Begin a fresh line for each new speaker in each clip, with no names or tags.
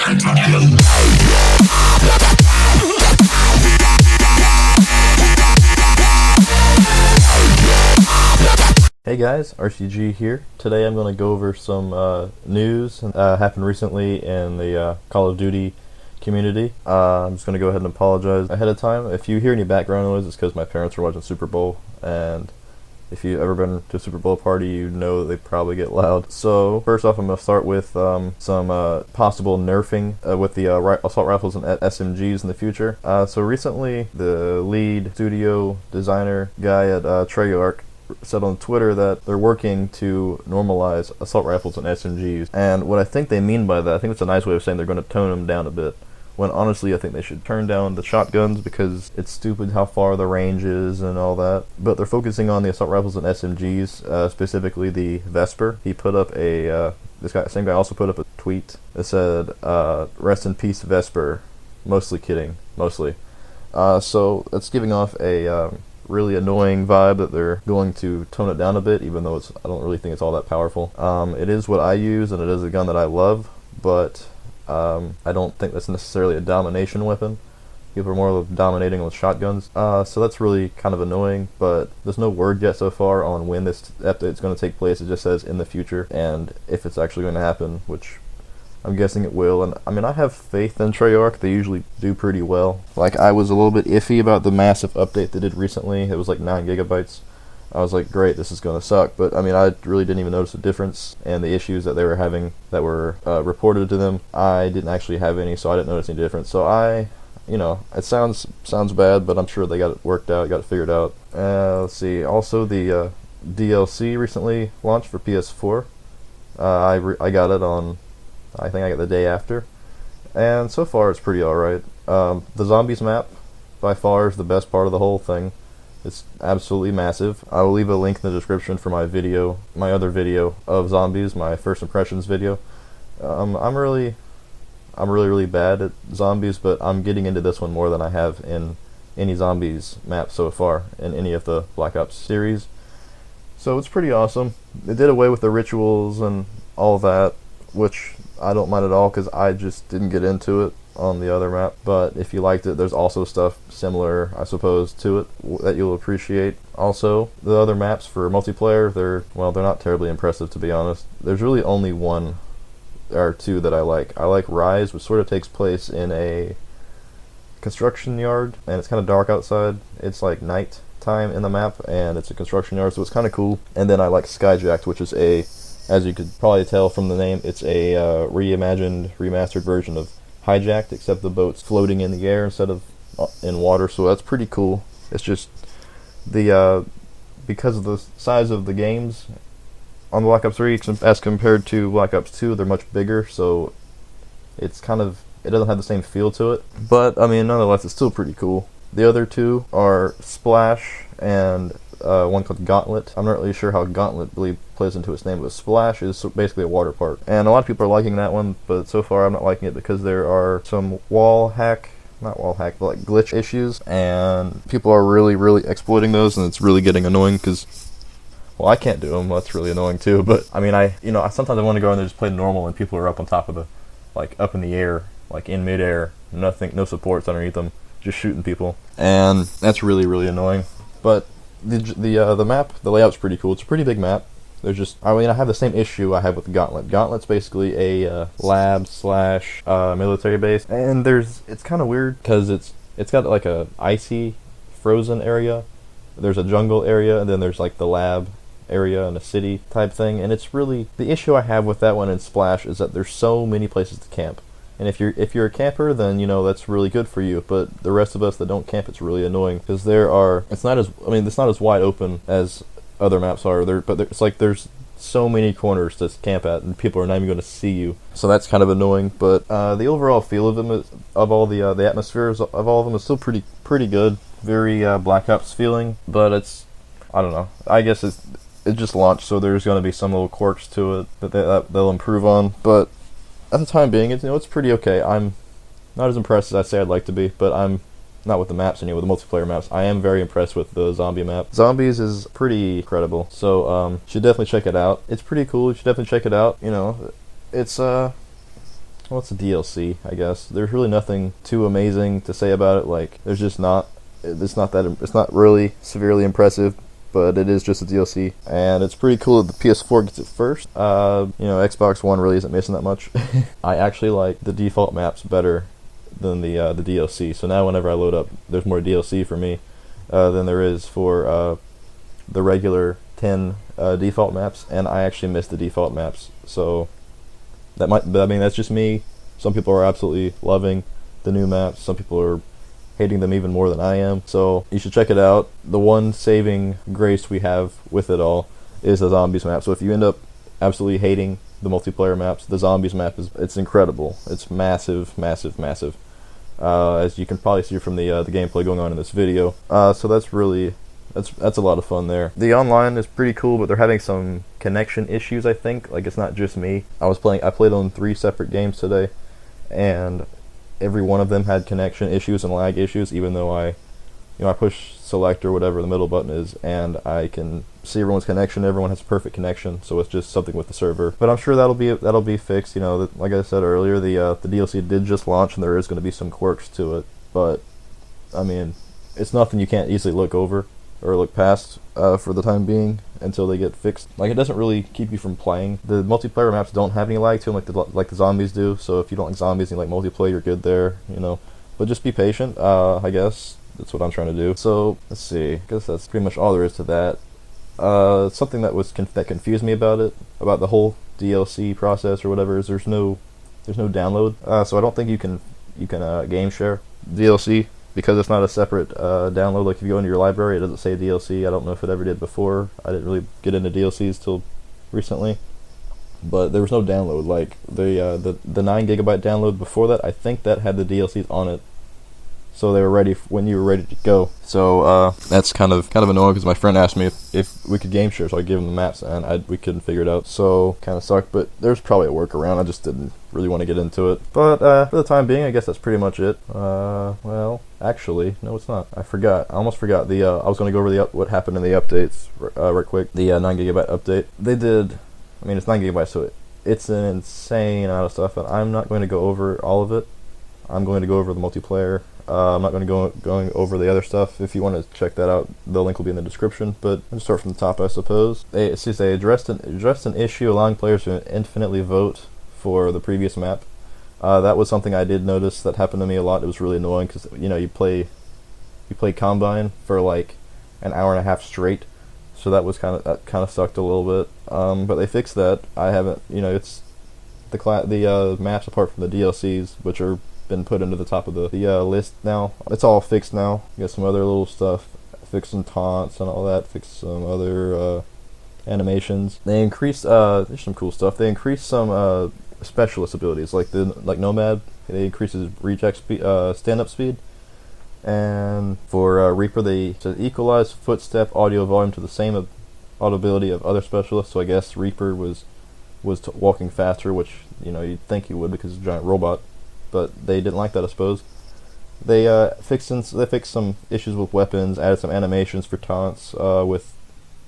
Hey guys, RCG here. Today I'm going to go over some news happened recently in the Call of Duty community. I'm just going to go ahead and apologize ahead of time. If you hear any background noise, it's because my parents are watching Super Bowl, and if you've ever been to a Super Bowl party, you know that they probably get loud. So first off, I'm going to start with some possible nerfing with the assault rifles and SMGs in the future. So recently, the lead studio designer guy at Treyarch said on Twitter that they're working to normalize assault rifles and SMGs. And what I think they mean by that, I think it's a nice way of saying they're going to tone them down a bit. When honestly, I think they should turn down the shotguns because it's stupid how far the range is and all that. But they're focusing on the assault rifles and SMGs, specifically the Vesper. He put up a, same guy also put up a tweet that said, "Rest in peace, Vesper." Mostly kidding, mostly. So it's giving off a really annoying vibe that they're going to tone it down a bit, even though I don't really think it's all that powerful. It is what I use, and it is a gun that I love, but I don't think that's necessarily a domination weapon. People are more dominating with shotguns, so that's really kind of annoying, but there's no word yet so far on when this update's going to take place. It just says in the future, and if it's actually going to happen, which I'm guessing it will. And I mean, I have faith in Treyarch. They usually do pretty well. Like, I was a little bit iffy about the massive update they did recently. It was like 9 gigabytes. I was like, great, this is going to suck. But I mean, I really didn't even notice a difference, and the issues that they were having that were reported to them, I didn't actually have any, so I didn't notice any difference. So it sounds bad, but I'm sure they got it worked out, got it figured out. Let's see. Also, the DLC recently launched for PS4. I got it on, I think I got the day after, and so far it's pretty alright. The zombies map, by far, is the best part of the whole thing. It's absolutely massive. I will leave a link in the description for my other video of zombies, my first impressions video. I'm really bad at zombies, but I'm getting into this one more than I have in any zombies map so far in any of the Black Ops series. So it's pretty awesome. They did away with the rituals and all that, which I don't mind at all because I just didn't get into it on the other map. But if you liked it, there's also stuff similar, I suppose, to it that you'll appreciate. Also, the other maps for multiplayer, they're not terribly impressive, to be honest. There's really only one or two that I like. I like Rise, which sort of takes place in a construction yard, and it's kind of dark outside. It's like night time in the map, and it's a construction yard, so it's kind of cool. And then I like Skyjacked, which is as you could probably tell from the name, it's a reimagined, remastered version of Hijacked, except the boat's floating in the air instead of in water, so that's pretty cool. It's just because of the size of the games on Black Ops 3 as compared to Black Ops 2, they're much bigger, so it doesn't have the same feel to it. But I mean, nonetheless, it's still pretty cool. The other two are Splash and one called Gauntlet. I'm not really sure how Gauntlet really plays into its name, but Splash is basically a water park. And a lot of people are liking that one, but so far I'm not liking it because there are some glitch issues, and people are really exploiting those, and it's really getting annoying because, well, I can't do them. That's really annoying too. But I mean, sometimes I want to go in there and just play normal, and people are up on top of up in the air, like in midair, no supports underneath them, just shooting people, and that's really annoying. But the map, the layout's pretty cool. It's a pretty big map. I have the same issue I have with Gauntlet. Gauntlet's basically a lab / military base, and it's kind of weird because it's got like a icy, frozen area. There's a jungle area, and then there's like the lab area and a city type thing. And it's really, the issue I have with that one in Splash is that there's so many places to camp. And if you're a camper, then that's really good for you. But the rest of us that don't camp, it's really annoying because it's not as wide open as other maps are. There's so many corners to camp at, and people are not even going to see you. So that's kind of annoying. But the overall feel of them the atmospheres of all of them is still pretty good. Very Black Ops feeling. But I don't know. I guess it just launched, so there's going to be some little quirks to it that they'll improve on. But at the time being, it's pretty okay. I'm not as impressed as I say I'd like to be, but I'm not with the maps anyway, with the multiplayer maps. I am very impressed with the zombie map. Zombies is pretty incredible, so you should definitely check it out. It's pretty cool. You should definitely check it out. It's well, it's a DLC, I guess. There's really nothing too amazing to say about it. Like, there's just not. It's not really severely impressive, but it is just a DLC, and it's pretty cool that the PS4 gets it first. Xbox One really isn't missing that much. I actually like the default maps better than the DLC. So now whenever I load up, there's more DLC for me than there is for the regular 10 default maps, and I actually miss the default maps. So that's just me. Some people are absolutely loving the new maps. Some people are hating them even more than I am. So you should check it out. The one saving grace we have with it all is the zombies map. So if you end up absolutely hating the multiplayer maps, the zombies map it's incredible. It's massive, massive, massive. As you can probably see from the gameplay going on in this video. So that's a lot of fun there. The online is pretty cool, but they're having some connection issues, I think. Like, it's not just me. I played on 3 separate games today, and every one of them had connection issues and lag issues, even though I push select or whatever the middle button is, and I can see everyone's connection. Everyone has a perfect connection, so it's just something with the server. But I'm sure that'll be fixed. Like I said earlier, the DLC did just launch, and there is going to be some quirks to it. But I mean, it's nothing you can't easily look over or look past for the time being until they get fixed. Like, it doesn't really keep you from playing. The multiplayer maps don't have any lag to them like the zombies do, so if you don't like zombies and you like multiplayer, you're good there, But just be patient, I guess. That's what I'm trying to do. So, let's see. I guess that's pretty much all there is to that. Something that confused me about the whole DLC process or whatever, is there's no download. So I don't think you can game share DLC, because it's not a separate download. Like, if you go into your library, it doesn't say DLC. I don't know if it ever did before. I didn't really get into DLCs till recently, but there was no download. Like, the 9 gigabyte download before that, I think that had the DLCs on it, so they were ready when you were ready to go. So that's kind of annoying, because my friend asked me if we could game share, so I gave him the maps, and we couldn't figure it out. So kind of sucked, but there's probably a workaround. I just didn't really want to get into it. But for the time being, I guess that's pretty much it. Well, actually, no, it's not. I almost forgot. I was going to go over what happened in the updates right quick. The 9 gigabyte update. They did. I mean, it's 9 gigabytes, so it's an insane amount of stuff, and I'm not going to go over all of it. I'm going to go over the multiplayer. I'm not going to going over the other stuff. If you want to check that out, the link will be in the description. But I'll start from the top, I suppose. They addressed an issue allowing players to infinitely vote for the previous map. That was something I did notice that happened to me a lot. It was really annoying, because you play Combine for like an hour and a half straight, so that kind of sucked a little bit. But they fixed that. I haven't, it's the maps apart from the DLCs, which are been put into the top of the list now. It's all fixed now. You got some other little stuff, fixed some taunts and all that, fixed some other animations. They increased there's some cool stuff. They increased some specialist abilities, like Nomad. They increased his reject speed, stand-up speed. And for Reaper, they equalized footstep audio volume to the same audibility of other specialists. So I guess Reaper was walking faster, which you'd think he would, because he's a giant robot. But they didn't like that, I suppose. They fixed some issues with weapons, added some animations for taunts with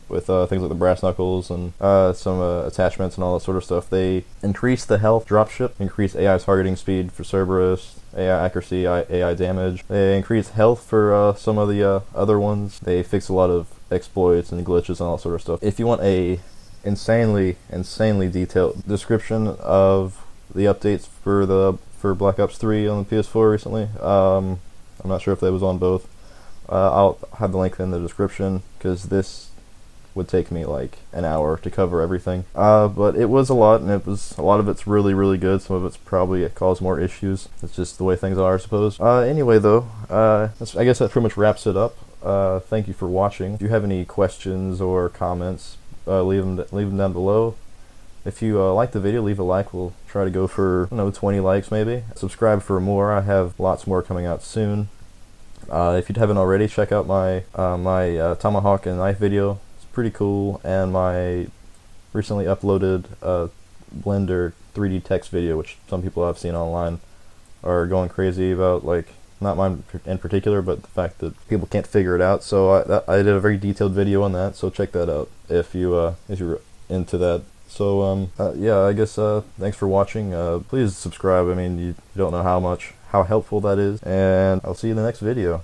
things like the brass knuckles and some attachments and all that sort of stuff. They increased the health dropship, increased AI targeting speed for Cerberus, AI accuracy, AI damage. They increased health for some of the other ones. They fixed a lot of exploits and glitches and all that sort of stuff. If you want a insanely detailed description of the updates for Black Ops 3 on the PS4 recently, I'm not sure if that was on both. I'll have the link in the description, because this would take me like an hour to cover everything. But it was a lot, and a lot of it's really, really good. Some of it's probably caused more issues. It's just the way things are, I suppose. Anyway, though, I guess that pretty much wraps it up. Thank you for watching. If you have any questions or comments, leave them down below. If you like the video, leave a like. We'll try to go for 20 likes maybe. Subscribe for more. I have lots more coming out soon. If you haven't already, check out my tomahawk and knife video. It's pretty cool. And my recently uploaded Blender 3D text video, which some people I've seen online are going crazy about. Like, not mine in particular, but the fact that people can't figure it out. So I did a very detailed video on that. So check that out if you're into that So yeah, I guess thanks for watching. Please subscribe. I mean, you don't know how helpful that is, and I'll see you in the next video.